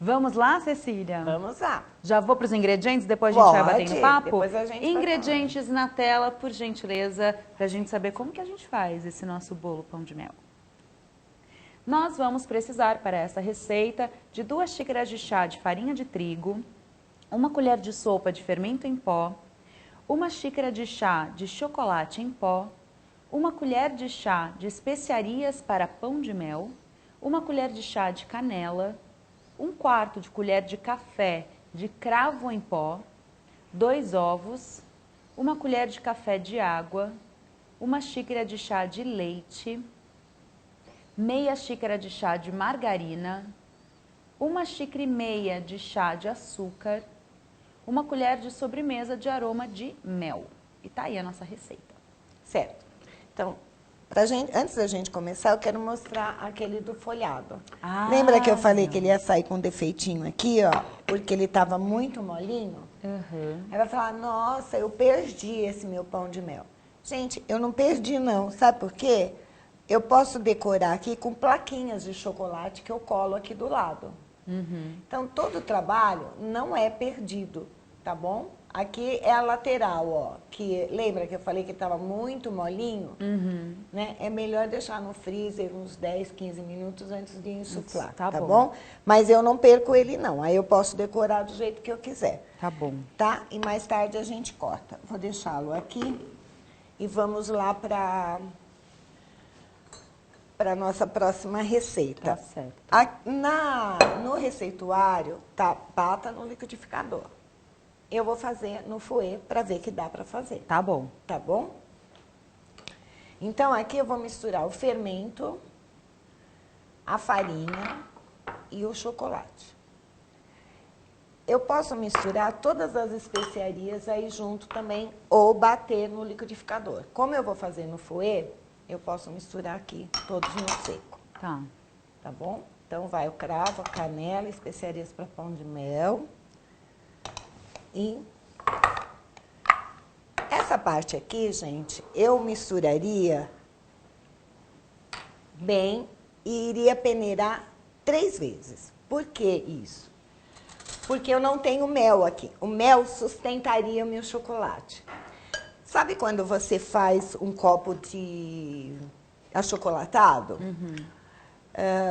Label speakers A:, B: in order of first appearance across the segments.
A: Vamos lá, Cecília?
B: Vamos lá.
A: Já vou para os ingredientes, depois a gente vai batendo papo?
B: Depois a gente
A: Ingredientes na tela, por gentileza, para a gente saber como que a gente faz esse nosso bolo pão de mel. Nós vamos precisar para essa receita de 2 xícaras de chá de farinha de trigo, 1 colher de sopa de fermento em pó, 1 xícara de chá de chocolate em pó, 1 colher de chá de especiarias para pão de mel, 1 colher de chá de canela, 1/4 de colher de café de cravo em pó, 2 ovos, 1 colher de café de água, 1 xícara de chá de leite, meia xícara de chá de margarina, 1,5 xícaras de chá de açúcar, 1 colher de sobremesa de aroma de mel. E tá aí a nossa receita.
B: Certo. Então, antes da gente começar, eu quero mostrar aquele do folhado. Lembra que eu falei que ele ia sair com um defeitinho aqui, ó? Porque ele estava muito molinho? Aí vai falar, nossa, eu perdi esse meu pão de mel. Gente, eu não perdi não, sabe por quê? Eu posso decorar aqui com plaquinhas de chocolate que eu colo aqui do lado. Então, todo o trabalho não é perdido, tá bom? Aqui é a lateral, ó, que lembra que eu falei que estava muito molinho? Né? É melhor deixar no freezer uns 10, 15 minutos antes de insuflar, tá bom? Mas eu não perco ele não, aí eu posso decorar do jeito que eu quiser.
A: Tá bom.
B: Tá? E mais tarde a gente corta. Vou deixá-lo aqui e vamos lá para a nossa próxima receita.
A: Tá certo.
B: No receituário, tá, bata no liquidificador. Eu vou fazer no fouet para ver que dá para fazer.
A: Tá bom.
B: Tá bom? Então, aqui eu vou misturar o fermento, a farinha e o chocolate. Eu posso misturar todas as especiarias aí junto também ou bater no liquidificador. Como eu vou fazer no fouet, eu posso misturar aqui todos no seco.
A: Tá.
B: Tá bom? Então, vai o cravo, a canela, especiarias para pão de mel. E essa parte aqui, gente, eu misturaria bem e iria peneirar 3 vezes. Por que isso? Porque eu não tenho mel aqui. O mel sustentaria o meu chocolate. Sabe quando você faz um copo de achocolatado?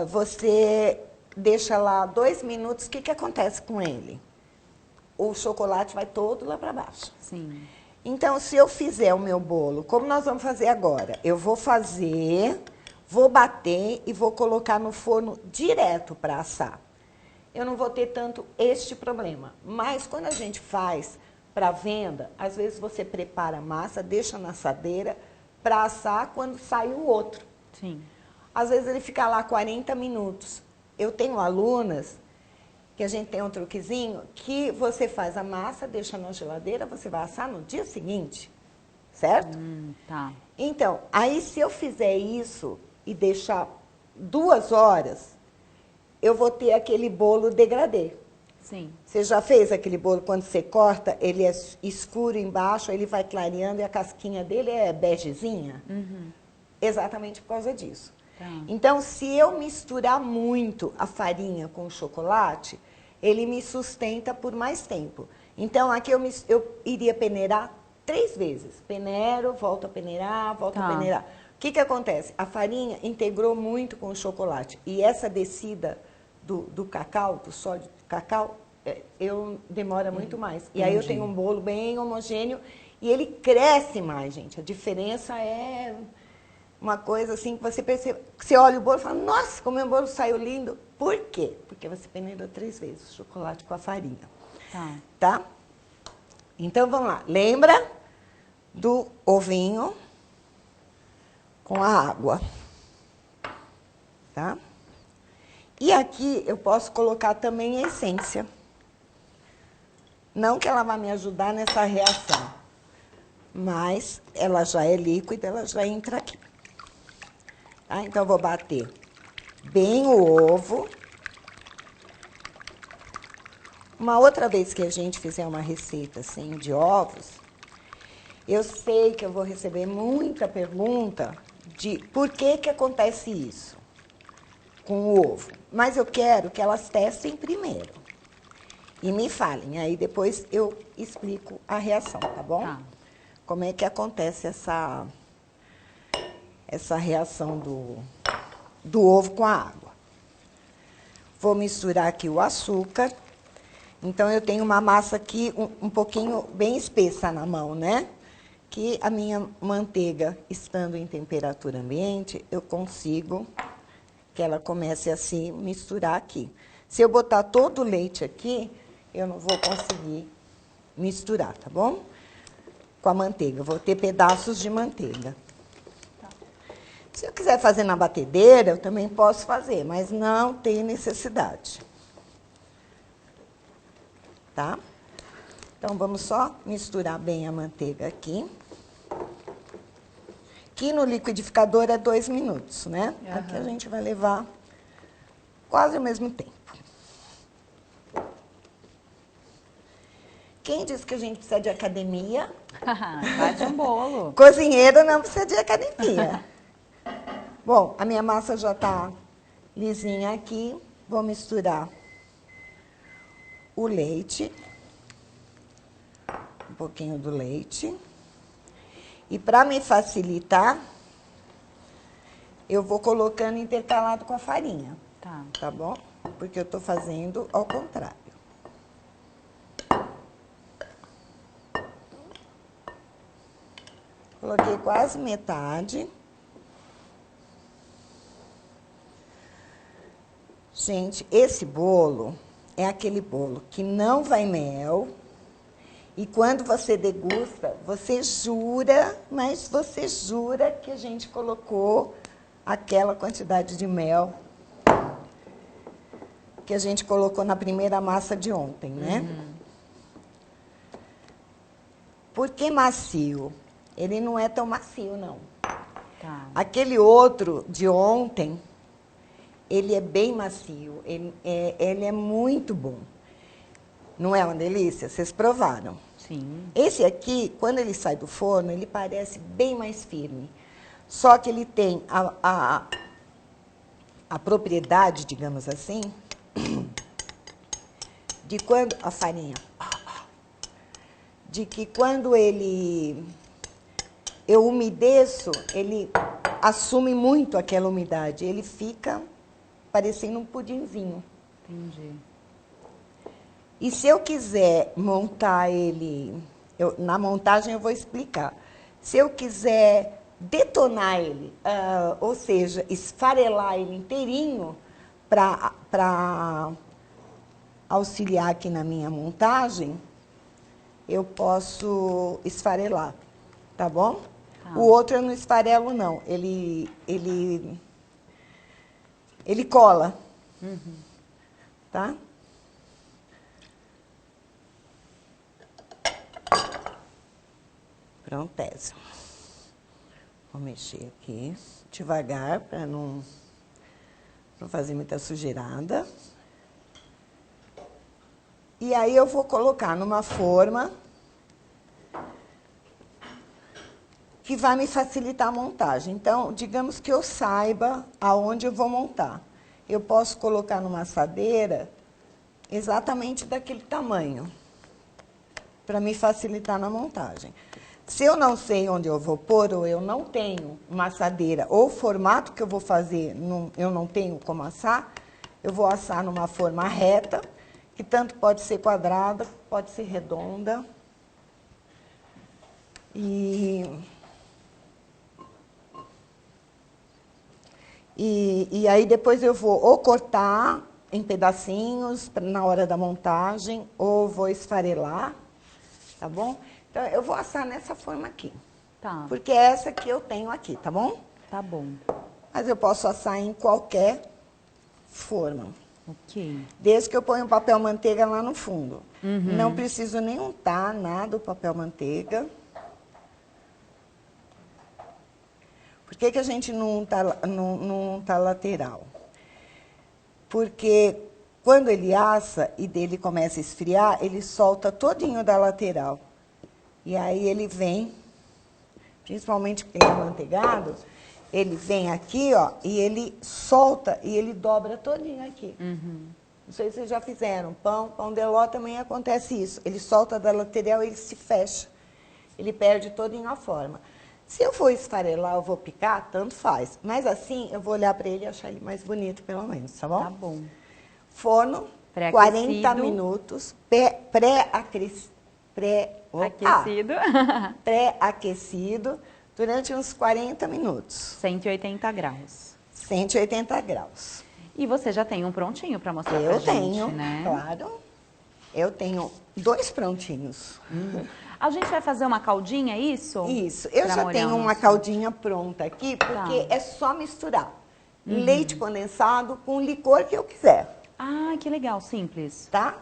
B: Você deixa lá 2 minutos, o que acontece com ele? O chocolate vai todo lá para baixo.
A: Sim.
B: Então, se eu fizer o meu bolo, como nós vamos fazer agora? Eu vou fazer, vou bater e vou colocar no forno direto para assar. Eu não vou ter tanto este problema. Mas quando a gente faz para venda, às vezes você prepara a massa, deixa na assadeira para assar quando sai o outro.
A: Sim.
B: Às vezes ele fica lá 40 minutos. Eu tenho alunas que a gente tem um truquezinho, que você faz a massa, deixa na geladeira, você vai assar no dia seguinte, certo?
A: Tá.
B: Então, aí se eu fizer isso e deixar 2 horas, eu vou ter aquele bolo degradê.
A: Sim.
B: Você já fez aquele bolo, quando você corta, ele é escuro embaixo, ele vai clareando e a casquinha dele é begezinha? Exatamente por causa disso.
A: Tá.
B: Então, se eu misturar muito a farinha com o chocolate, ele me sustenta por mais tempo. Então, aqui eu iria peneirar 3 vezes. Peneiro, volto a peneirar, volto a peneirar. O que acontece? A farinha integrou muito com o chocolate. E essa descida do cacau, do sódio de cacau, demora muito mais. E aí eu tenho um bolo bem homogêneo e ele cresce mais, gente. A diferença é uma coisa assim que você percebe. Você olha o bolo e fala, nossa, como o meu bolo saiu lindo. Por quê? Porque você peneirou 3 vezes o chocolate com a farinha. Tá? Então, vamos lá. Lembra do ovinho com a água. Tá? E aqui eu posso colocar também a essência. Não que ela vá me ajudar nessa reação, mas ela já é líquida, ela já entra aqui. Tá? Então, eu vou bater bem o ovo. Uma outra vez que a gente fizer uma receita assim de ovos, eu sei que eu vou receber muita pergunta de por que acontece isso. com o ovo. Mas eu quero que elas testem primeiro. E me falem. Aí depois eu explico a reação, tá bom?
A: Tá.
B: Como é que acontece essa reação do ovo com a água. Vou misturar aqui o açúcar. Então, eu tenho uma massa aqui um pouquinho bem espessa na mão, né? Que a minha manteiga, estando em temperatura ambiente, eu consigo que ela comece a se misturar aqui. Se eu botar todo o leite aqui, eu não vou conseguir misturar, tá bom? Com a manteiga. Eu vou ter pedaços de manteiga. Se eu quiser fazer na batedeira, eu também posso fazer, mas não tem necessidade. Tá? Então, vamos só misturar bem a manteiga aqui. Aqui no liquidificador é 2 minutos, né? Uhum. Aqui a gente vai levar quase o mesmo tempo. Quem disse que a gente precisa de academia?
A: Bate um bolo.
B: Cozinheiro não precisa de academia. Bom, a minha massa já está lisinha aqui. Vou misturar o leite, um pouquinho do leite. E para me facilitar, eu vou colocando intercalado com a farinha.
A: Tá.
B: Tá bom? Porque eu estou fazendo ao contrário. Coloquei quase metade. Gente, esse bolo é aquele bolo que não vai mel. E quando você degusta, você jura, mas você jura que a gente colocou aquela quantidade de mel que a gente colocou na primeira massa de ontem, né? Uhum. Por que macio? Ele não é tão macio, não. Tá. Aquele outro de ontem, ele é bem macio, ele é muito bom. Não é uma delícia? Vocês provaram?
A: Sim.
B: Esse aqui, quando ele sai do forno, ele parece bem mais firme. Só que ele tem a propriedade, digamos assim, de quando... A farinha. De que quando eu umedeço, ele assume muito aquela umidade. Ele fica parecendo um pudinzinho.
A: Entendi.
B: E se eu quiser montar ele... na montagem eu vou explicar. Se eu quiser detonar ele, ou seja, esfarelar ele inteirinho para auxiliar aqui na minha montagem, eu posso esfarelar, tá bom? Ah. O outro eu não esfarelo, não. Ele cola, tá? Pronto. Vou mexer aqui devagar para não fazer muita sujeirada. E aí eu vou colocar numa forma que vai me facilitar a montagem. Então, digamos que eu saiba aonde eu vou montar. Eu posso colocar numa assadeira exatamente daquele tamanho, para me facilitar na montagem. Se eu não sei onde eu vou pôr, ou eu não tenho uma assadeira, ou o formato que eu vou fazer, eu não tenho como assar, eu vou assar numa forma reta, que tanto pode ser quadrada, pode ser redonda. E aí depois eu vou ou cortar em pedacinhos na hora da montagem, ou vou esfarelar, tá bom? Então, eu vou assar nessa forma aqui.
A: Tá.
B: Porque é essa que eu tenho aqui, tá bom?
A: Tá bom.
B: Mas eu posso assar em qualquer forma.
A: Ok.
B: Desde que eu ponha o papel manteiga lá no fundo. Uhum. Não preciso nem untar nada o papel manteiga. Por que a gente não unta lateral? Porque quando ele assa e dele começa a esfriar, ele solta todinho da lateral. E aí ele vem, principalmente porque ele é manteigado, ele vem aqui, ó, e ele solta e ele dobra todinho aqui. Não sei se vocês já fizeram. Pão de ló também acontece isso. Ele solta da lateral e ele se fecha. Ele perde todinho a forma. Se eu for esfarelar, eu vou picar, tanto faz. Mas assim, eu vou olhar para ele e achar ele mais bonito, pelo menos, tá bom?
A: Tá bom.
B: Forno, 40 minutos, pré-aquecido, durante uns 40 minutos.
A: 180 graus.
B: 180 graus.
A: E você já tem um prontinho para mostrar pra gente, né?
B: Claro. Eu tenho 2 prontinhos.
A: A gente vai fazer uma caldinha, é isso?
B: Isso. Eu já tenho uma caldinha pronta aqui, porque é só misturar leite condensado com o licor que eu quiser.
A: Ah, que legal, simples.
B: Tá?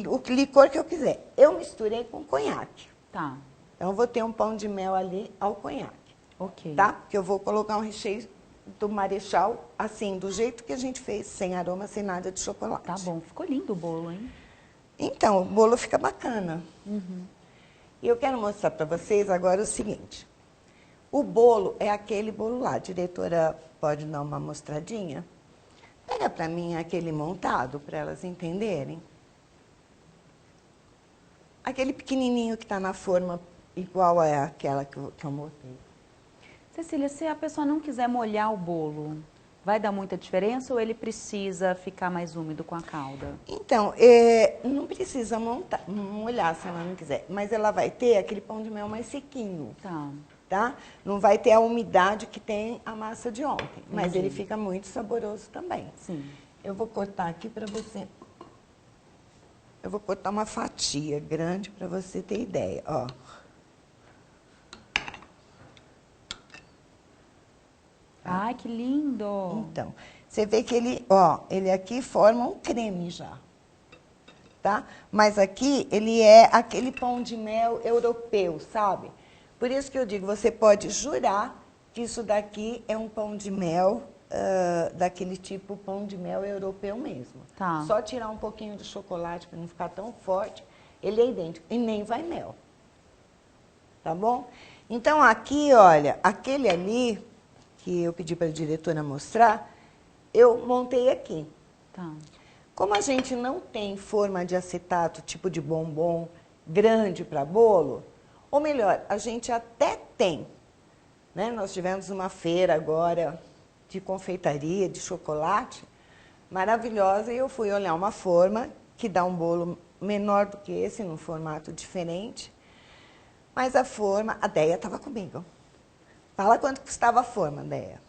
B: O licor que eu quiser. Eu misturei com conhaque.
A: Tá.
B: Então, eu vou ter um pão de mel ali ao conhaque.
A: Ok.
B: Tá? Porque eu vou colocar um recheio do Marechal, assim, do jeito que a gente fez, sem aroma, sem nada de chocolate.
A: Tá bom. Ficou lindo o bolo, hein?
B: Então, o bolo fica bacana. E eu quero mostrar para vocês agora o seguinte. O bolo é aquele bolo lá. A diretora pode dar uma mostradinha? Pega para mim aquele montado, para elas entenderem. Aquele pequenininho que está na forma igual a aquela que eu montei.
A: Cecília, se a pessoa não quiser molhar o bolo, vai dar muita diferença ou ele precisa ficar mais úmido com a calda?
B: Então, não precisa molhar se ela não quiser, mas ela vai ter aquele pão de mel mais sequinho.
A: Tá.
B: Tá? Não vai ter a umidade que tem a massa de ontem, mas ele fica muito saboroso também.
A: Sim.
B: Eu vou cortar aqui para você. Eu vou cortar uma fatia grande para você ter ideia, ó.
A: Ai, que lindo!
B: Então, você vê que ele, ó, ele aqui forma um creme já, tá? Mas aqui ele é aquele pão de mel europeu, sabe? Por isso que eu digo, você pode jurar que isso daqui é um pão de mel, daquele tipo pão de mel europeu mesmo.
A: Tá.
B: Só tirar um pouquinho de chocolate para não ficar tão forte, ele é idêntico e nem vai mel. Tá bom? Então aqui, olha, aquele ali que eu pedi para a diretora mostrar, eu montei aqui.
A: Tá.
B: Como a gente não tem forma de acetato, tipo de bombom, grande para bolo, ou melhor, a gente até tem, né? Nós tivemos uma feira agora de confeitaria, de chocolate, maravilhosa, e eu fui olhar uma forma que dá um bolo menor do que esse, num formato diferente, mas a forma, a Deia estava comigo. Fala quanto custava a forma, Deia.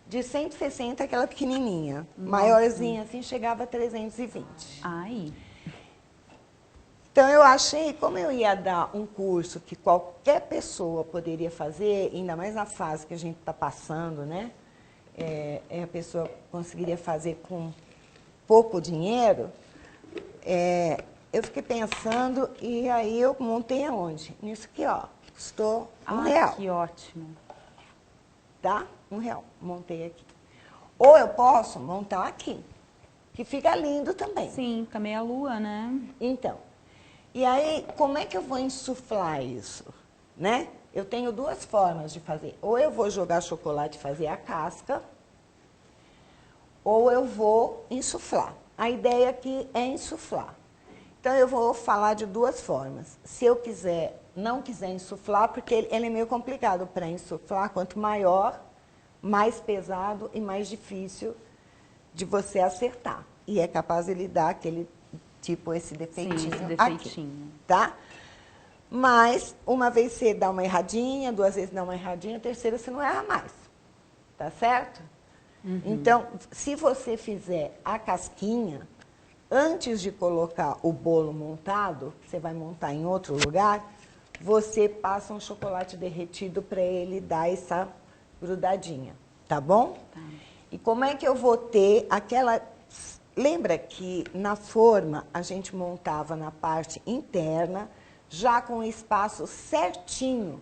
B: De 160, aquela pequenininha. Nossa. Maiorzinha assim, chegava a 320.
A: Ai.
B: Então, eu achei, como eu ia dar um curso que qualquer pessoa poderia fazer, ainda mais na fase que a gente está passando, né? A pessoa conseguiria fazer com pouco dinheiro, eu fiquei pensando e aí eu montei aonde? Nisso aqui, ó. Custou R$1.
A: Que ótimo.
B: Tá? R$1. Montei aqui. Ou eu posso montar aqui, que fica lindo também.
A: Sim, fica meia lua, né?
B: Então. E aí, como é que eu vou insuflar isso? Né? Eu tenho 2 formas de fazer. Ou eu vou jogar chocolate e fazer a casca, ou eu vou insuflar. A ideia aqui é insuflar. Então, eu vou falar de 2 formas. Se eu não quiser insuflar, porque ele é meio complicado para insuflar, quanto maior, mais pesado e mais difícil de você acertar. E é capaz de ele dar aquele tipo, esse defeitinho.
A: Sim, esse defeitinho.
B: Aqui, tá? Mas, uma vez você dá uma erradinha, 2 vezes dá uma erradinha, a terceira você não erra mais. Tá certo? Então, se você fizer a casquinha, antes de colocar o bolo montado, você vai montar em outro lugar, você passa um chocolate derretido para ele dar essa grudadinha, tá bom? Tá. E como é que eu vou ter aquela... Lembra que na forma a gente montava na parte interna, já com o espaço certinho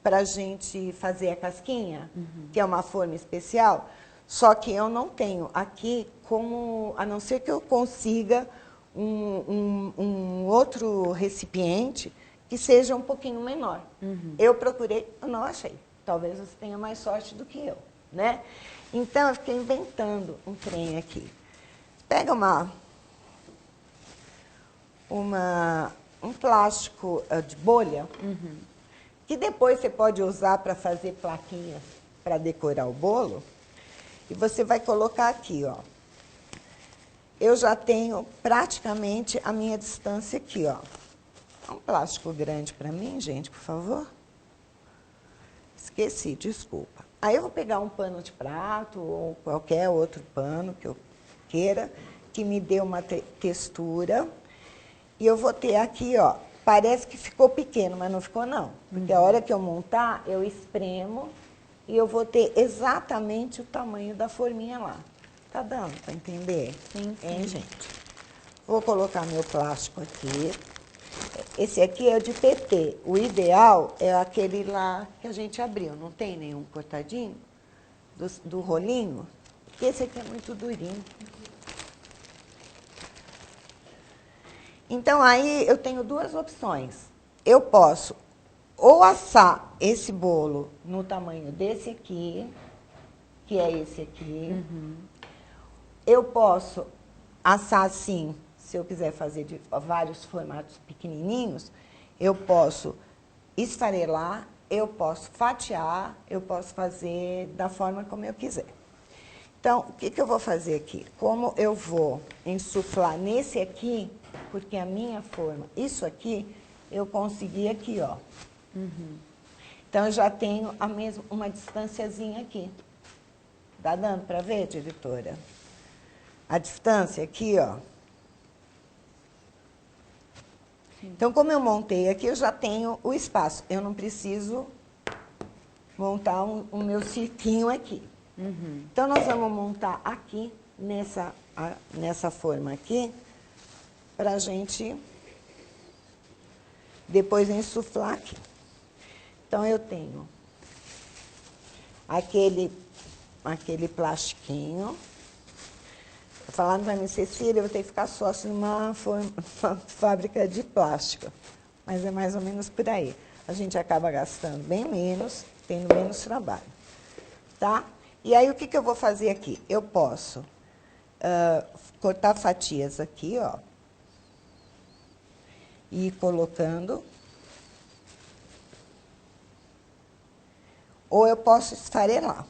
B: para a gente fazer a casquinha, que é uma forma especial? Só que eu não tenho aqui como, a não ser que eu consiga um outro recipiente que seja um pouquinho menor. Eu procurei, eu não achei. Talvez você tenha mais sorte do que eu, né? Então, eu fiquei inventando um trem aqui. Pega um plástico de bolha, que depois você pode usar para fazer plaquinhas para decorar o bolo. E você vai colocar aqui, ó. Eu já tenho praticamente a minha distância aqui, ó. Um plástico grande para mim, gente, por favor. Esqueci, desculpa. Aí eu vou pegar um pano de prato ou qualquer outro pano que eu queira, que me dê uma textura. E eu vou ter aqui, ó, parece que ficou pequeno, mas não ficou não. Porque a hora que eu montar, eu espremo e eu vou ter exatamente o tamanho da forminha lá. Tá dando para entender?
A: Sim, sim.
B: Hein, gente? Vou colocar meu plástico aqui. Esse aqui é de PT. O ideal é aquele lá que a gente abriu. Não tem nenhum cortadinho do rolinho? Porque esse aqui é muito durinho. Então, aí eu tenho duas opções. Eu posso ou assar esse bolo no tamanho desse aqui, que é esse aqui. Eu posso assar assim, se eu quiser fazer de vários formatos pequenininhos, eu posso esfarelar, eu posso fatiar, eu posso fazer da forma como eu quiser. Então, o que eu vou fazer aqui? Como eu vou insuflar nesse aqui, porque a minha forma, isso aqui, eu consegui aqui, ó. Então, eu já tenho uma distanciazinha aqui. Tá dando para ver, diretora? A distância aqui, ó. Então, como eu montei aqui, eu já tenho o espaço. Eu não preciso montar o meu cirquinho aqui. Então, nós vamos montar aqui, nessa forma aqui, para a gente depois insuflar aqui. Então, eu tenho aquele plastiquinho. Falando para mim, Cecília, eu vou ter que ficar sócio numa fábrica de plástico. Mas é mais ou menos por aí. A gente acaba gastando bem menos, tendo menos trabalho. Tá? E aí, o que eu vou fazer aqui? Eu posso cortar fatias aqui, ó. E ir colocando. Ou eu posso esfarelar.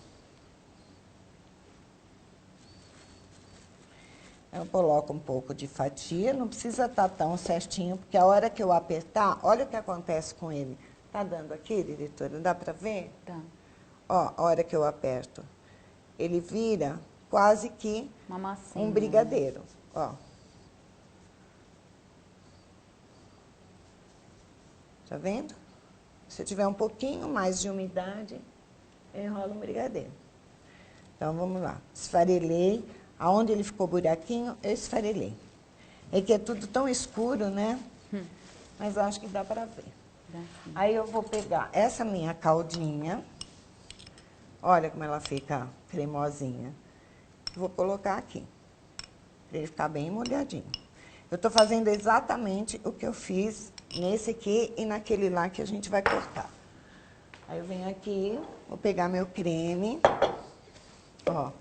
B: Eu coloco um pouco de fatia, não precisa estar tão certinho, porque a hora que eu apertar, olha o que acontece com ele. Tá dando aqui, diretora? Dá para ver?
A: Tá.
B: Ó, a hora que eu aperto, ele vira quase que
A: Uma massinha.
B: um brigadeiro, ó. Tá vendo? Se tiver um pouquinho mais de umidade, enrola um brigadeiro. Então, vamos lá. Esfarelei. Aonde ele ficou buraquinho, eu esfarelei. É que é tudo tão escuro, né? Mas eu acho que dá para ver. Aí eu vou pegar essa minha caldinha. Olha como ela fica cremosinha. Vou colocar aqui, para ele ficar bem molhadinho. Eu estou fazendo exatamente o que eu fiz nesse aqui e naquele lá que a gente vai cortar. Aí eu venho aqui, vou pegar meu creme. Ó.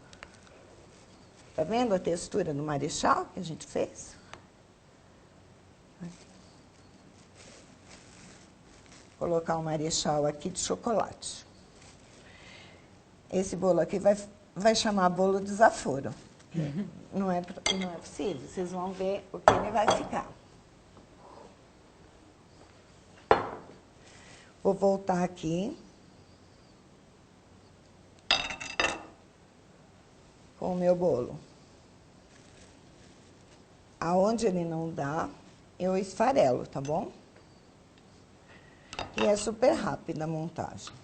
B: Tá vendo a textura do Marechal que a gente fez? Vou colocar um Marechal aqui de chocolate. Esse bolo aqui vai chamar bolo desaforo. Não é possível. Vocês vão ver o que ele vai ficar. Vou voltar aqui. Com o meu bolo. Aonde ele não dá, eu esfarelo, tá bom? E é super rápida a montagem.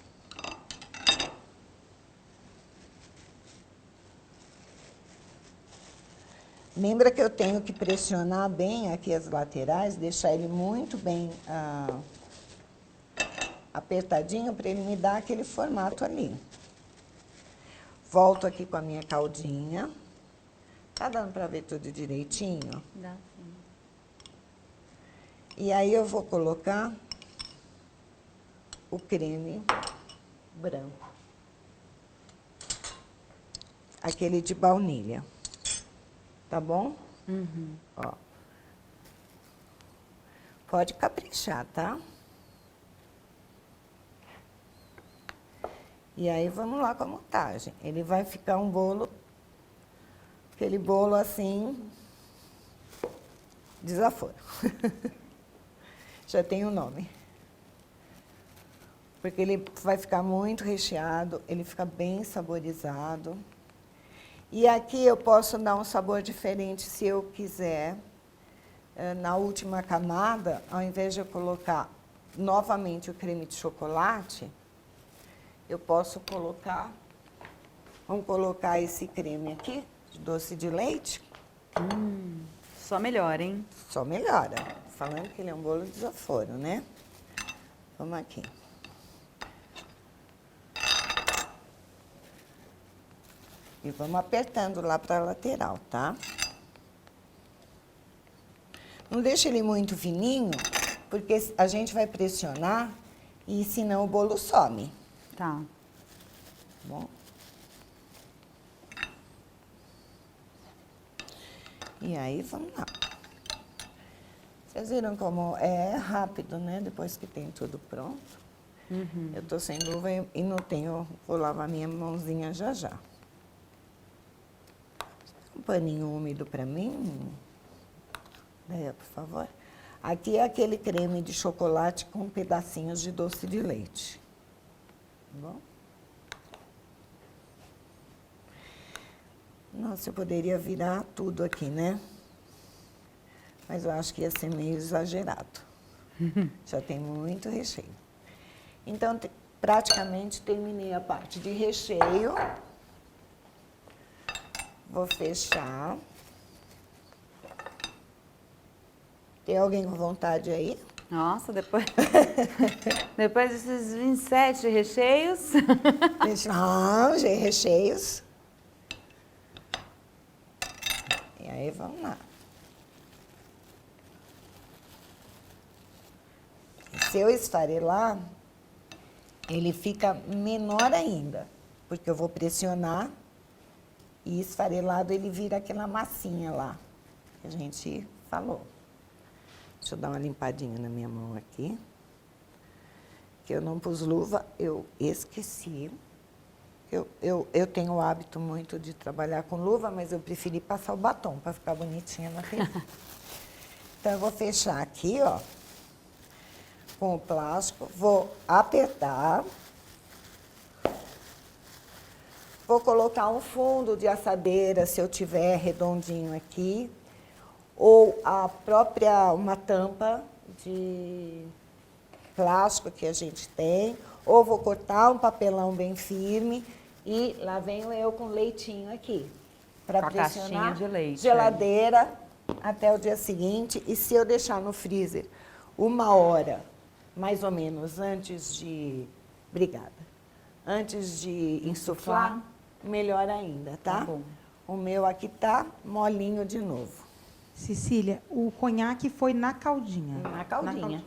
B: Lembra que eu tenho que pressionar bem aqui as laterais, deixar ele muito bem apertadinho para ele me dar aquele formato ali. Volto aqui com a minha caldinha. Tá dando para ver tudo direitinho?
A: Dá sim.
B: E aí eu vou colocar o creme branco. Aquele de baunilha. Tá bom?
A: Uhum.
B: Ó. Pode caprichar, tá? E aí, vamos lá com a montagem. Ele vai ficar um bolo, aquele bolo assim, desaforo. Já tem o nome. Porque ele vai ficar muito recheado, ele fica bem saborizado. E aqui eu posso dar um sabor diferente se eu quiser. Na última camada, ao invés de eu colocar novamente o creme de chocolate, eu posso colocar, vamos colocar esse creme aqui, de doce de leite.
A: Só melhor, hein?
B: Só melhora. Falando que ele é um bolo de desaforo, né? Vamos aqui. E vamos apertando lá para a lateral, tá? Não deixa ele muito fininho, porque a gente vai pressionar e senão o bolo some.
A: Tá.
B: Bom. E aí, vamos lá. Vocês viram como é rápido, né? Depois que tem tudo pronto.
A: Uhum.
B: Eu tô sem luva e não tenho... Vou lavar minha mãozinha já já. Um paninho úmido para mim. Daí, por favor. Aqui é aquele creme de chocolate com pedacinhos de doce de leite. Tá bom? Nossa, eu poderia virar tudo aqui, né? Mas eu acho que ia ser meio exagerado. Já tem muito recheio. Então, praticamente terminei a parte de recheio. Vou fechar. Tem alguém com vontade aí?
A: Nossa, depois desses 27 recheios.
B: Não, recheios. E aí, vamos lá. Se eu esfarelar, ele fica menor ainda, porque eu vou pressionar e esfarelado ele vira aquela massinha lá que a gente falou. Deixa eu dar uma limpadinha na minha mão aqui, que eu não pus luva, eu esqueci. Eu tenho o hábito muito de trabalhar com luva, mas eu preferi passar o batom para ficar bonitinha na TV. Então, eu vou fechar aqui, ó, com o plástico, vou apertar. Vou colocar um fundo de assadeira, se eu tiver redondinho aqui, ou a própria, uma tampa de plástico que a gente tem, ou vou cortar um papelão bem firme e lá venho eu com leitinho aqui, para pressionar
A: caixinha de leite,
B: geladeira até o dia seguinte. E se eu deixar no freezer 1 hora, mais ou menos, antes de... Obrigada. Antes de insuflar, melhor ainda, tá?
A: Tá bom.
B: O meu aqui tá molinho de novo.
C: Cecília, o conhaque foi na caldinha.
B: Na caldinha.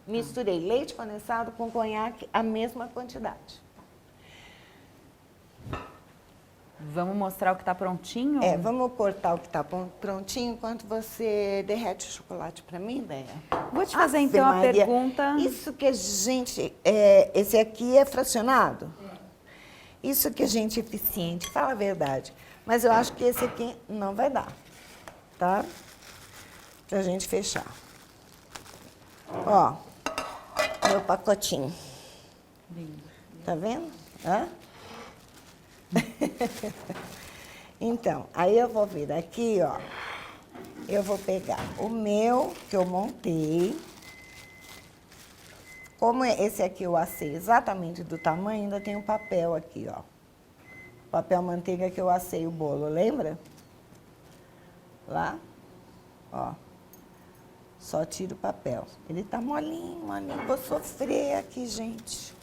B: Misturei leite condensado com conhaque, a mesma quantidade.
A: Vamos mostrar o que tá prontinho?
B: Vamos cortar o que tá prontinho enquanto você derrete o chocolate para mim, Déia.
A: Vou te fazer então a pergunta.
B: Isso que a gente... esse aqui é fracionado? Isso que a gente é eficiente, fala a verdade. Mas eu acho que esse aqui não vai dar, tá? Pra gente fechar. Ó, meu pacotinho.
A: Lindo.
B: Tá vendo? Hã? Então, aí eu vou vir aqui, ó. Eu vou pegar o meu, que eu montei. Como esse aqui eu assei exatamente do tamanho, ainda tem um papel aqui, ó. Papel manteiga que eu assei o bolo, lembra? Lá, ó. Só tiro o papel. Ele tá molinho, molinho. Vou sofrer aqui, gente.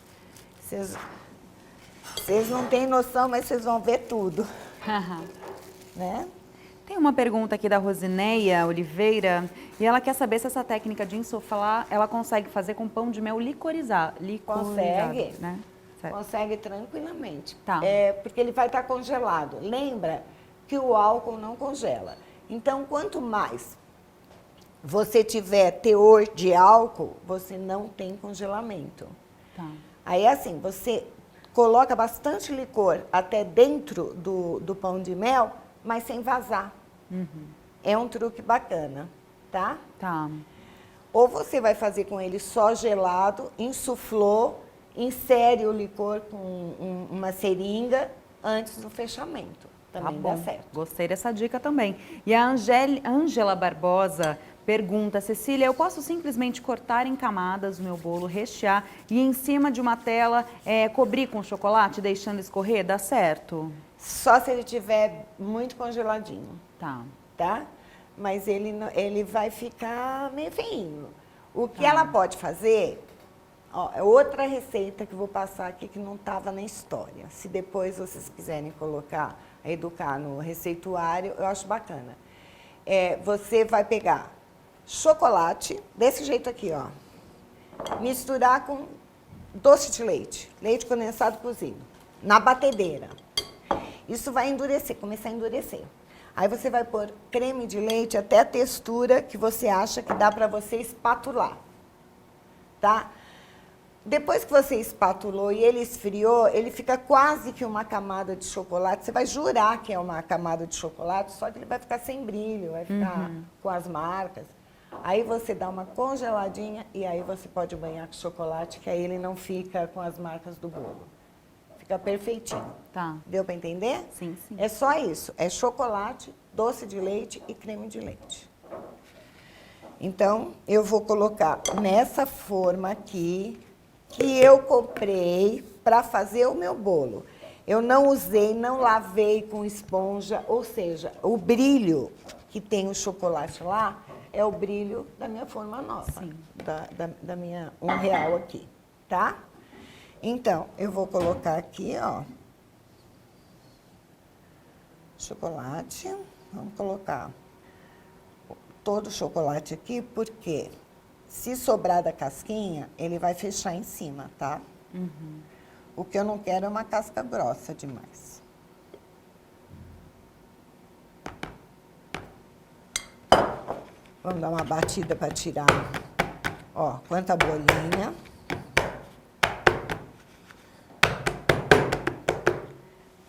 B: Vocês não têm noção, mas vocês vão ver tudo. Né?
A: Tem uma pergunta aqui da Rosineia Oliveira e ela quer saber se essa técnica de insuflar ela consegue fazer com pão de mel licorizado.
B: Consegue,
A: né? Certo.
B: Consegue tranquilamente.
A: Tá.
B: Porque ele vai estar congelado. Lembra que o álcool não congela. Então, quanto mais você tiver teor de álcool, você não tem congelamento.
A: Tá.
B: Aí, assim, você coloca bastante licor até dentro do pão de mel, mas sem vazar. É um truque bacana, tá?
A: Tá.
B: Ou você vai fazer com ele só gelado, insuflou, insere o licor com uma seringa antes do fechamento. Também dá certo.
A: Gostei dessa dica também. E a Ângela Barbosa pergunta, Cecília, eu posso simplesmente cortar em camadas o meu bolo, rechear e em cima de uma tela cobrir com chocolate, deixando escorrer? Dá certo?
B: Só se ele tiver muito congeladinho.
A: Tá.
B: Tá? Mas ele vai ficar meio feinho. O que ela pode fazer, ó, é outra receita que eu vou passar aqui que não estava na história. Se depois vocês quiserem colocar, educar no receituário, eu acho bacana. Você vai pegar chocolate, desse jeito aqui, ó. Misturar com doce de leite, leite condensado cozido, na batedeira. Isso vai endurecer, começar a endurecer. Aí você vai pôr creme de leite até a textura que você acha que dá para você espatular, tá? Depois que você espatulou e ele esfriou, ele fica quase que uma camada de chocolate. Você vai jurar que é uma camada de chocolate, só que ele vai ficar sem brilho, vai ficar com as marcas. Aí você dá uma congeladinha e aí você pode banhar com chocolate, que aí ele não fica com as marcas do bolo. Fica perfeitinho.
A: Tá.
B: Deu para entender?
A: Sim, sim.
B: É só isso. É chocolate, doce de leite e creme de leite. Então, eu vou colocar nessa forma aqui, que eu comprei para fazer o meu bolo. Eu não usei, não lavei com esponja, ou seja, o brilho que tem o chocolate lá é o brilho da minha forma nova.
A: Sim.
B: Da minha R$1 aqui, tá? Então, eu vou colocar aqui, ó, chocolate. Vamos colocar todo o chocolate aqui, porque se sobrar da casquinha, ele vai fechar em cima, tá? O que eu não quero é uma casca grossa demais. Vamos dar uma batida para tirar, ó, quanta bolinha.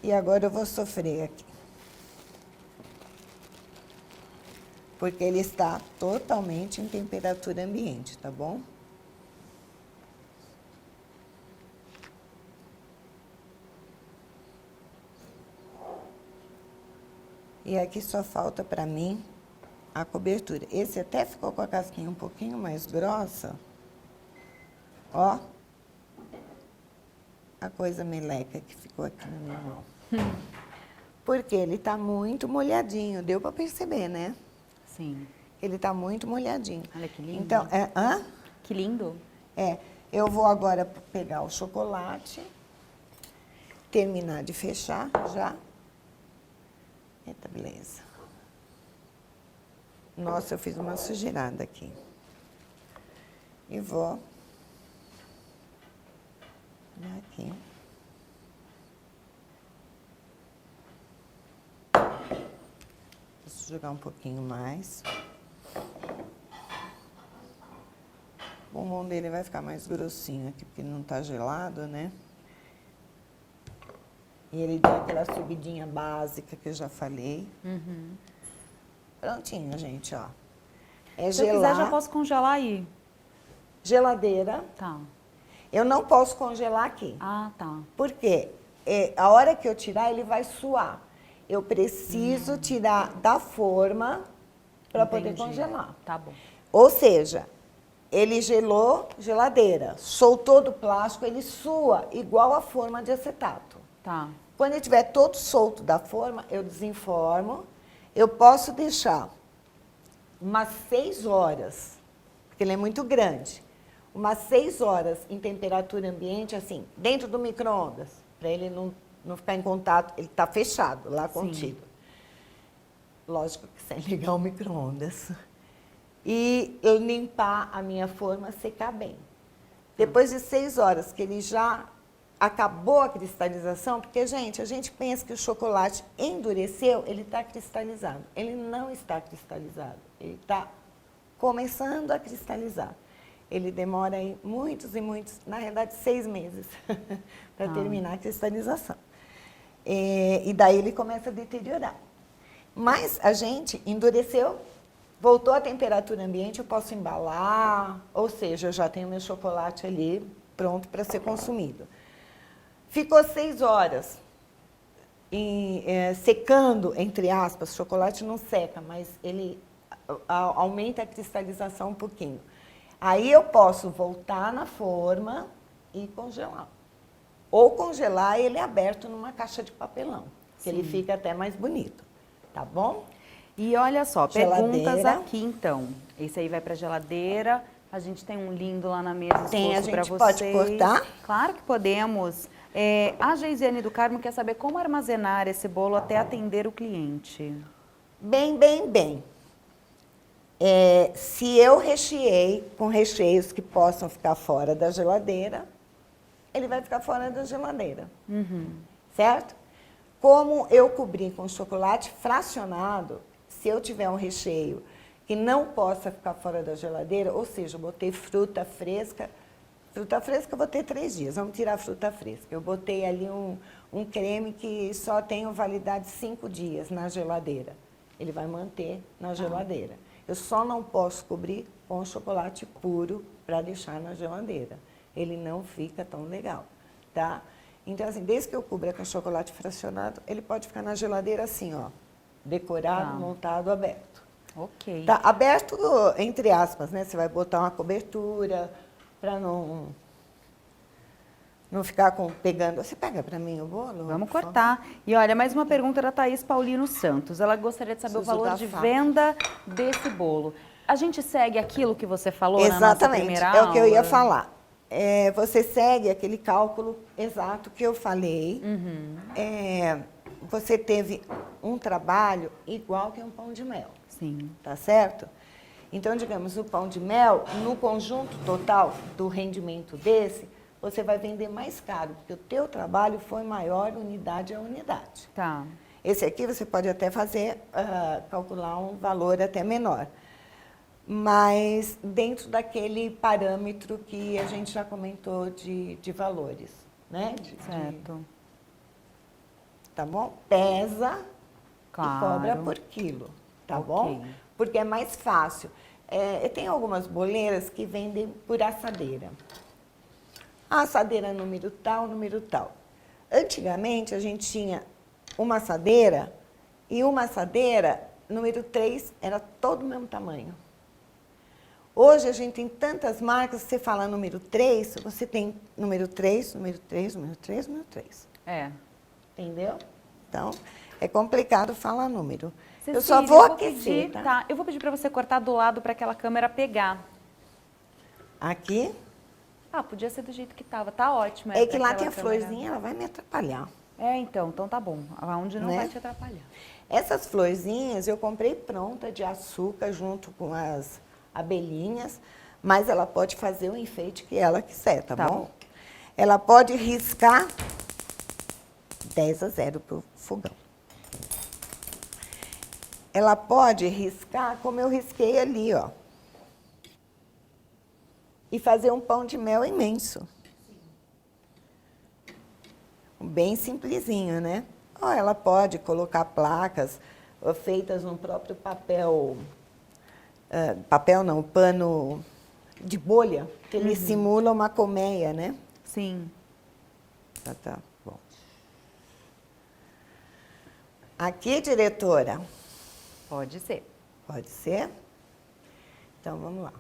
B: E agora eu vou sofrer aqui. Porque ele está totalmente em temperatura ambiente, tá bom? E aqui só falta para mim a cobertura. Esse até ficou com a casquinha um pouquinho mais grossa. Ó. A coisa meleca que ficou aqui na minha mão. Porque ele tá muito molhadinho. Deu para perceber, né?
A: Sim.
B: Ele tá muito molhadinho.
A: Olha que lindo.
B: Então,
A: Que lindo.
B: Eu vou agora pegar o chocolate, terminar de fechar já. Eita, beleza. Nossa, eu fiz uma sujeirada aqui. E vou aqui. Vou jogar um pouquinho mais. O bombom dele vai ficar mais grossinho aqui, porque não tá gelado, né? E ele dá aquela subidinha básica que eu já falei. Prontinho, gente, ó.
A: Se eu quiser, já posso congelar aí.
B: Geladeira.
A: Tá.
B: Eu não posso congelar aqui.
A: Ah, tá.
B: Por quê? A hora que eu tirar, ele vai suar. Eu preciso tirar da forma para poder
A: Entendi.
B: congelar.
A: Tá bom.
B: Ou seja, ele gelou, geladeira. Soltou do plástico, ele sua igual a forma de acetato.
A: Tá.
B: Quando ele estiver todo solto da forma, eu desenformo. Eu posso deixar umas 6 horas, porque ele é muito grande. Umas 6 horas em temperatura ambiente, assim, dentro do micro-ondas, para ele não ficar em contato. Ele está fechado lá contigo. lógico que sem ligar o micro-ondas. E eu limpar a minha forma, secar bem. Depois de 6 horas que ele já acabou a cristalização, porque, gente, a gente pensa que o chocolate endureceu, ele está cristalizado. Ele não está cristalizado, ele está começando a cristalizar. Ele demora aí muitos e muitos, na realidade, 6 meses para terminar a cristalização. E daí ele começa a deteriorar. Mas a gente endureceu, voltou à temperatura ambiente, eu posso embalar, ou seja, eu já tenho meu chocolate ali pronto para ser consumido. Ficou 6 horas secando, entre aspas, o chocolate não seca, mas ele aumenta a cristalização um pouquinho. Aí eu posso voltar na forma e congelar. Ou congelar ele aberto numa caixa de papelão, que ele fica até mais bonito, tá bom?
A: E olha só, perguntas
B: Geladeira.
A: aqui então. Esse aí vai para geladeira. A gente tem um lindo lá na mesa
B: Tem, a
A: exposto para
B: gente
A: vocês.
B: pode cortar?
A: Claro que podemos. A Geisiane do Carmo quer saber como armazenar esse bolo até atender o cliente.
B: Bem, bem, bem. Se eu recheei com recheios que possam ficar fora da geladeira, ele vai ficar fora da geladeira, certo? Como eu cobri com chocolate fracionado, se eu tiver um recheio que não possa ficar fora da geladeira, ou seja, eu botei fruta fresca eu botei 3 dias, vamos tirar a fruta fresca. Eu botei ali um creme que só tem validade 5 dias na geladeira. Ele vai manter na geladeira. Eu só não posso cobrir com chocolate puro para deixar na geladeira. Ele não fica tão legal, tá? Então, assim, desde que eu cubra com chocolate fracionado, ele pode ficar na geladeira assim, ó, decorado, montado, aberto.
A: Ok.
B: Tá aberto, entre aspas, né? Você vai botar uma cobertura para não ficar pegando. Você pega para mim o bolo?
A: Vamos cortar. E olha, mais uma pergunta da Thaís Paulino Santos. Ela gostaria de saber o valor de venda desse bolo. A gente segue aquilo que você falou na nossa primeira aula?
B: Exatamente, é o que eu ia falar. Você segue aquele cálculo exato que eu falei. Você teve um trabalho igual que um pão de mel.
A: Sim.
B: Tá certo? Então, digamos, o pão de mel, no conjunto total do rendimento desse, você vai vender mais caro, porque o teu trabalho foi maior unidade a unidade.
A: Tá.
B: Esse aqui você pode até fazer, calcular um valor até menor. Mas dentro daquele parâmetro que a gente já comentou de valores, né?
A: Certo.
B: Tá bom? Pesa
A: Claro.
B: e cobra por quilo, tá bom? Porque é mais fácil. Tem algumas boleiras que vendem por assadeira. A assadeira número tal, número tal. Antigamente, a gente tinha uma assadeira e uma assadeira número 3 era todo o mesmo tamanho. Hoje, a gente tem tantas marcas, você fala número 3, você tem número 3, número 3, número 3, número 3. Entendeu? Então, é complicado falar número.
A: Cecília,
B: eu só vou aquecer, tá?
A: Eu vou pedir para você cortar do lado para aquela câmera pegar.
B: Aqui?
A: Podia ser do jeito que estava, tá ótimo.
B: É que lá tem a florzinha, ela vai me atrapalhar.
A: Então tá bom. Aonde não vai te atrapalhar.
B: Essas florzinhas eu comprei pronta de açúcar junto com as abelhinhas, mas ela pode fazer o enfeite que ela quiser, tá bom? Ela pode riscar 10-0 pro fogão. Ela pode riscar como eu risquei ali, ó. E fazer um pão de mel imenso. Bem simplesinho, né? Ou ela pode colocar placas feitas no próprio papel, pano de bolha, que ele simula uma colmeia, né?
A: Sim.
B: Tá bom. Aqui, diretora.
A: Pode ser.
B: Pode ser? Então, vamos lá.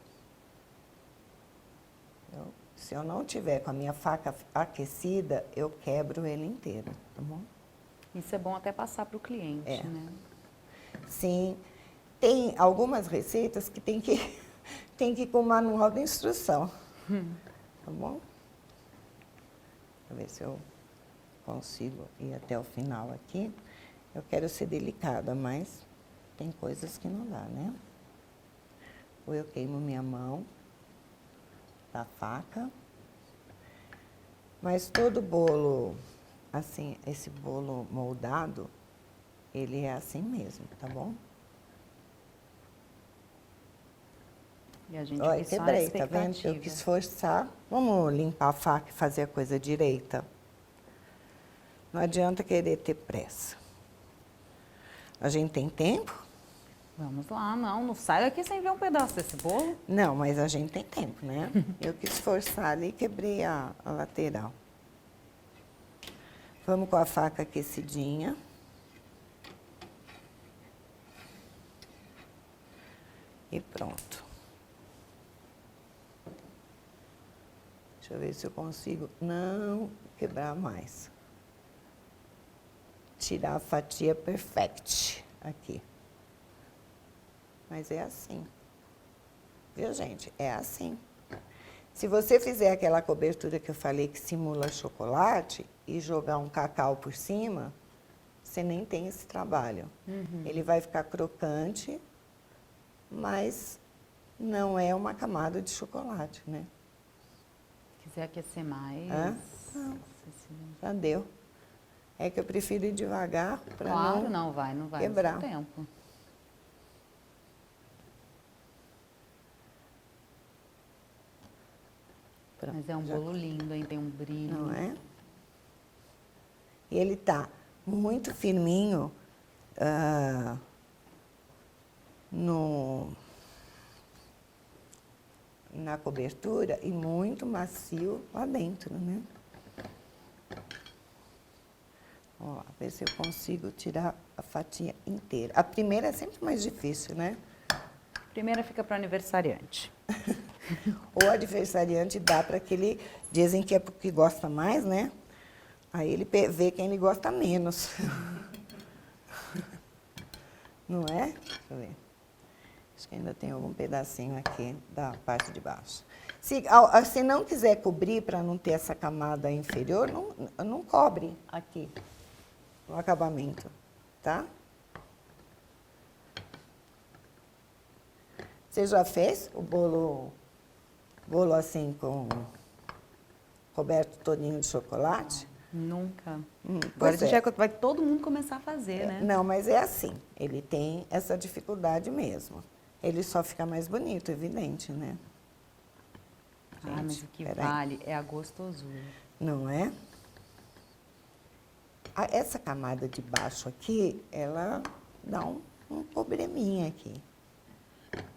B: Se eu não tiver com a minha faca aquecida, eu quebro ele inteiro, tá bom?
A: Isso é bom até passar para o cliente, né?
B: Sim. Tem algumas receitas que tem que ir com o manual de instrução, tá bom? Deixa eu ver se eu consigo ir até o final aqui. Eu quero ser delicada, mas tem coisas que não dá, né? Ou eu queimo minha mão da faca. Mas todo bolo, assim, esse bolo moldado, ele é assim mesmo, tá bom?
A: E a gente
B: Olha,
A: vê só a
B: quebrei, tá vendo? Eu
A: expectativa.
B: quis forçar. Vamos limpar a faca e fazer a coisa direita. Não adianta querer ter pressa. A gente tem tempo?
A: Vamos lá, não sai daqui sem ver um pedaço desse bolo.
B: Não, mas a gente tem tempo, né? Eu quis forçar ali e quebrei a lateral. Vamos com a faca aquecidinha. E pronto. Deixa eu ver se eu consigo não quebrar mais. Tirar a fatia perfect aqui. Mas é assim. Viu, gente? É assim. Se você fizer aquela cobertura que eu falei que simula chocolate e jogar um cacau por cima, você nem tem esse trabalho. Ele vai ficar crocante, mas não é uma camada de chocolate, né?
A: Quiser aquecer mais.
B: Hã? Não, já deu. É que eu prefiro ir devagar para
A: Claro, não vai
B: quebrar.
A: no seu tempo.
B: Pronto,
A: Mas é um
B: já
A: bolo lindo, hein? Tem um brilho.
B: Não é? E ele tá muito firminho na cobertura e muito macio lá dentro, né? Ó, ver se eu consigo tirar a fatia inteira. A primeira é sempre mais difícil, né?
A: Primeira fica para o aniversariante.
B: O adversariante dá para aquele, dizem que é porque gosta mais, né? Aí ele vê quem ele gosta menos. Não é? Deixa eu ver. Acho que ainda tem algum pedacinho aqui da parte de baixo. Se não quiser cobrir para não ter essa camada inferior, não cobre aqui no acabamento, tá? Você já fez o bolo assim coberto todinho de chocolate?
A: Nunca.
B: Pois
A: Agora a gente vai todo mundo começar a fazer, né?
B: Não, mas é assim, ele tem essa dificuldade mesmo. Ele só fica mais bonito, evidente, né?
A: Mas o que vale é a gostosura.
B: Não é? Essa camada de baixo aqui, ela dá um probleminha aqui.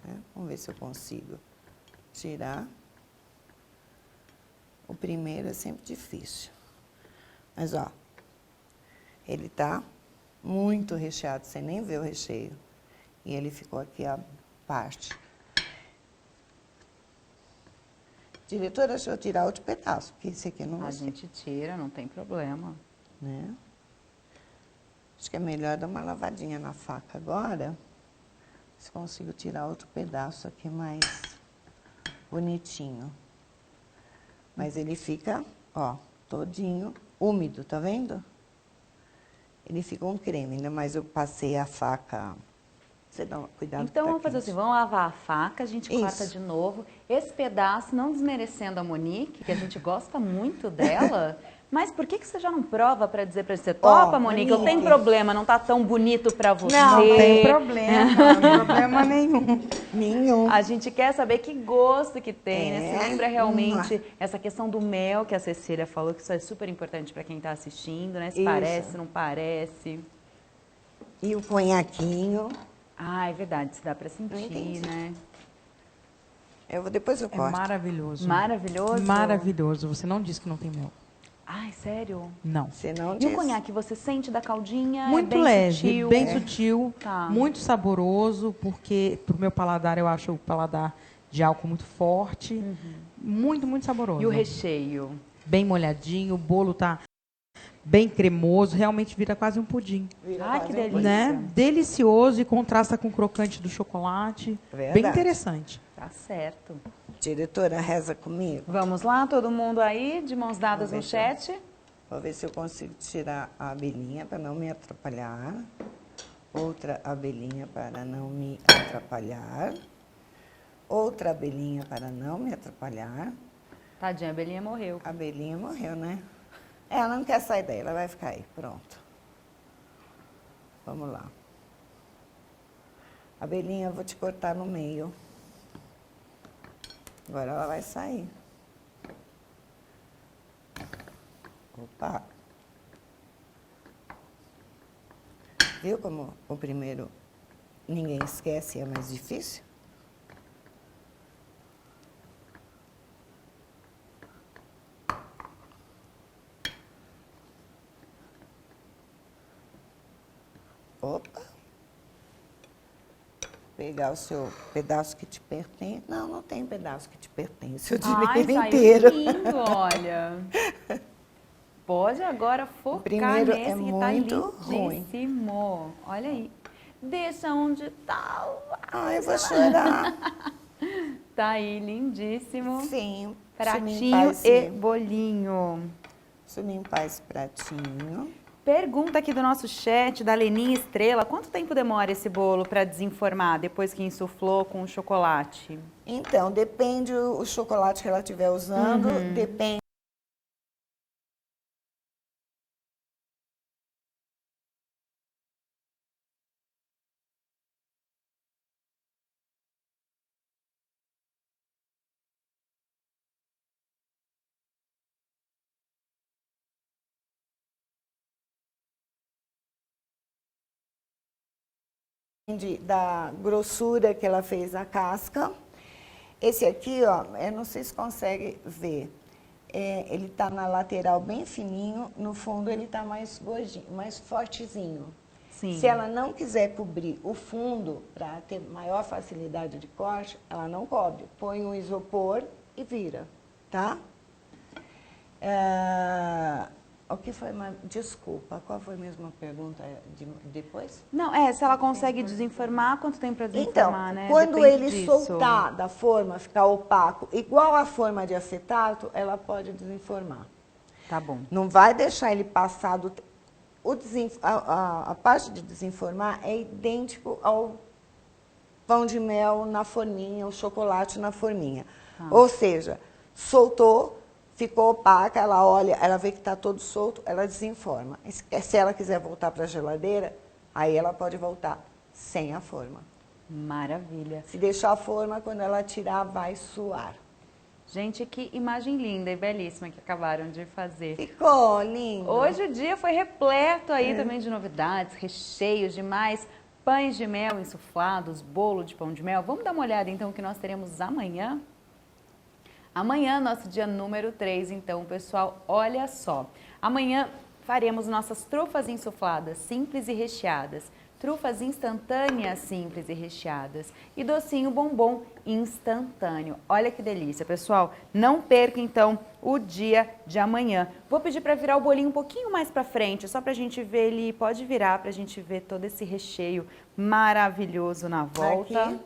B: Né? Vamos ver se eu consigo tirar. O primeiro é sempre difícil. Mas, ó, ele tá muito recheado, você nem vê o recheio. E ele ficou aqui a parte. Diretora, deixa eu tirar outro pedaço, porque esse aqui não vai
A: A gente tira, não tem problema.
B: né? Acho que é melhor dar uma lavadinha na faca agora. Se consigo tirar outro pedaço aqui mais bonitinho. Mas ele fica, ó, todinho úmido, tá vendo? Ele fica um creme, ainda mais eu passei a faca. Você dá cuidado.
A: Então
B: que tá
A: vamos fazer
B: quente.
A: assim, vamos lavar a faca, a gente corta
B: Isso.
A: de novo. Esse pedaço, não desmerecendo a Monique, que a gente gosta muito dela, mas por que você já não prova para dizer pra você, topa, Monique, não tem
B: Monique.
A: problema, não tá tão bonito para você.
C: Não tem problema, não tem problema nenhum.
B: Nenhum.
A: A gente quer saber que gosto que tem, né? Se
B: É.
A: lembra realmente essa questão do mel que a Cecília falou, que isso é super importante para quem está assistindo, né? Se
B: Isso.
A: parece, não parece.
B: E o conhaquinho.
A: Ah, é verdade, se dá para sentir,
B: entendi.
A: né?
B: Depois eu
C: É
B: corto.
C: maravilhoso.
A: Maravilhoso.
C: Maravilhoso. Você não disse que não tem mel.
A: Ai, sério?
C: Não.
B: Você não
A: E
B: diz.
A: o conhaque, você sente da caldinha?
C: Muito
A: é bem
C: leve,
A: sutil?
C: bem sutil,
A: Tá.
C: muito saboroso, porque pro meu paladar eu acho o paladar de álcool muito forte. Muito, muito saboroso.
A: E o recheio?
C: Bem molhadinho, o bolo tá bem cremoso, realmente vira quase um pudim.
A: Ai, que delícia.
C: Né? Delicioso e contrasta com o crocante do chocolate.
B: Verdade.
C: Bem interessante.
A: Tá certo.
B: Diretora, reza comigo.
A: Vamos lá, todo mundo aí, de mãos dadas no
B: Vamos ver
A: chat.
B: Vou ver se eu consigo tirar a abelhinha para não me atrapalhar. Outra abelhinha para não me atrapalhar. Outra abelhinha para não me atrapalhar.
A: Tadinha, a abelhinha morreu.
B: A abelhinha morreu, né? Ela não quer sair daí, ela vai ficar aí. Pronto. Vamos lá. Abelhinha, eu vou te cortar no meio. Agora ela vai sair. Opa! Viu como o primeiro ninguém esquece, é mais difícil? Opa! Pegar o seu pedaço que te pertence. Não, não tem pedaço que te pertence. Eu diria
A: Ai,
B: ele
A: saiu
B: inteiro.
A: lindo, olha. Pode agora focar
B: primeiro
A: nesse
B: é
A: que tá
B: muito ruim.
A: lindíssimo. Olha aí. Deixa onde tá.
B: Ai, eu vou chorar.
A: Tá aí, lindíssimo.
B: Sim.
A: Pratinho e bolinho.
B: Deixa eu limpar esse pratinho.
A: Pergunta aqui do nosso chat, da Leninha Estrela. Quanto tempo demora esse bolo para desenformar depois que insuflou com o chocolate?
B: Então, depende o chocolate que ela estiver usando, depende. Da grossura que ela fez a casca. Esse aqui, ó, eu não sei se consegue ver. Ele tá na lateral bem fininho, no fundo ele tá mais gordinho, mais fortezinho.
A: Sim.
B: Se ela não quiser cobrir o fundo para ter maior facilidade de corte, ela não cobre. Põe um isopor e vira, tá? O que foi uma... Desculpa, qual foi mesmo a pergunta depois?
A: Não, se ela consegue desenformar, quanto tempo para desenformar, né?
B: Quando
A: Depende
B: ele
A: disso.
B: soltar da forma, ficar opaco, igual a forma de acetato, ela pode desenformar.
A: Tá bom.
B: Não vai deixar ele passar do... A parte de desenformar é idêntico ao pão de mel na forminha, o chocolate na forminha. Ou seja, soltou, ficou opaca, ela olha, ela vê que está todo solto, ela desenforma. Se ela quiser voltar para a geladeira, aí ela pode voltar sem a forma.
A: Maravilha.
B: Se deixar a forma, quando ela tirar, vai suar.
A: Gente, que imagem linda e belíssima que acabaram de fazer.
B: Ficou lindo.
A: Hoje o dia foi repleto aí também de novidades, recheios demais, pães de mel insuflados, bolo de pão de mel. Vamos dar uma olhada então o que nós teremos amanhã? Amanhã, nosso dia número 3, então, pessoal, olha só. Amanhã faremos nossas trufas insufladas, simples e recheadas. Trufas instantâneas, simples e recheadas. E docinho bombom instantâneo. Olha que delícia, pessoal. Não perca, então, o dia de amanhã. Vou pedir para virar o bolinho um pouquinho mais para frente, só para a gente ver ele. Pode virar para a gente ver todo esse recheio maravilhoso na volta.
B: Aqui.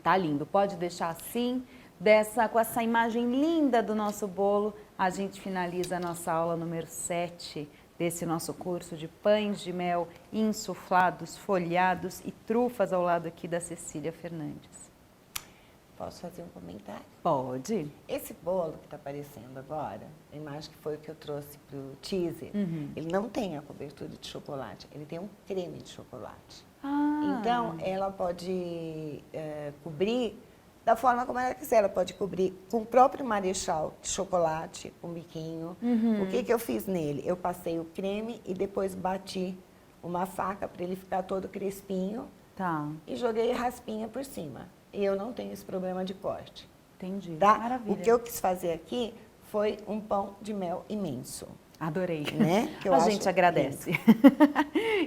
A: Tá lindo. Pode deixar assim. Com essa imagem linda do nosso bolo, a gente finaliza a nossa aula número 7 desse nosso curso de pães de mel insuflados, folhados e trufas ao lado aqui da Cecília Fernandes.
B: Posso fazer um comentário?
A: Pode.
B: Esse bolo que está aparecendo agora, a imagem que foi o que eu trouxe para o teaser, ele não tem a cobertura de chocolate, ele tem um creme de chocolate. Então, ela pode cobrir da forma como ela quiser. Ela pode cobrir com o próprio marechal de chocolate, com biquinho. O que eu fiz nele? Eu passei o creme e depois bati uma faca para ele ficar todo crespinho.
A: Tá.
B: E joguei raspinha por cima. E eu não tenho esse problema de corte.
A: Entendi.
B: Tá?
A: Maravilha.
B: O que eu quis fazer aqui foi um pão de mel imenso.
A: Adorei.
B: Né? Que eu
A: a
B: acho
A: gente agradece.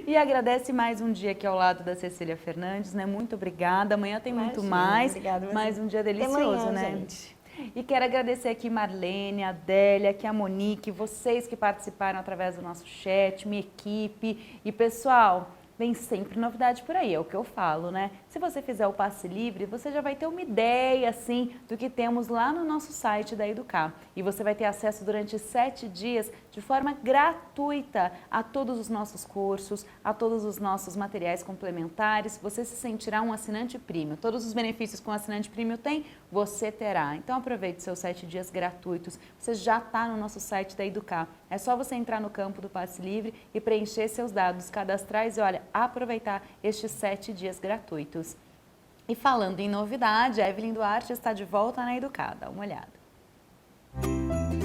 A: E agradece mais um dia aqui ao lado da Cecília Fernandes, né? Muito obrigada. Amanhã tem muito mais.
B: Obrigada,
A: mais um dia
B: até
A: delicioso,
B: amanhã,
A: né?
B: gente.
A: E quero agradecer aqui Marlene, a Adélia, aqui a Monique, vocês que participaram através do nosso chat, minha equipe. E pessoal, vem sempre novidade por aí, é o que eu falo, né? Se você fizer o passe livre, você já vai ter uma ideia, assim, do que temos lá no nosso site da Educar. E você vai ter acesso durante 7 dias, de forma gratuita, a todos os nossos cursos, a todos os nossos materiais complementares. Você se sentirá um assinante premium. Todos os benefícios que um assinante premium tem, você terá. Então aproveite seus 7 dias gratuitos. Você já está no nosso site da Educar. É só você entrar no campo do passe livre e preencher seus dados cadastrais e, olha, aproveitar estes 7 dias gratuitos. E falando em novidade, a Evelyn Duarte está de volta na Educar. Dá uma olhada.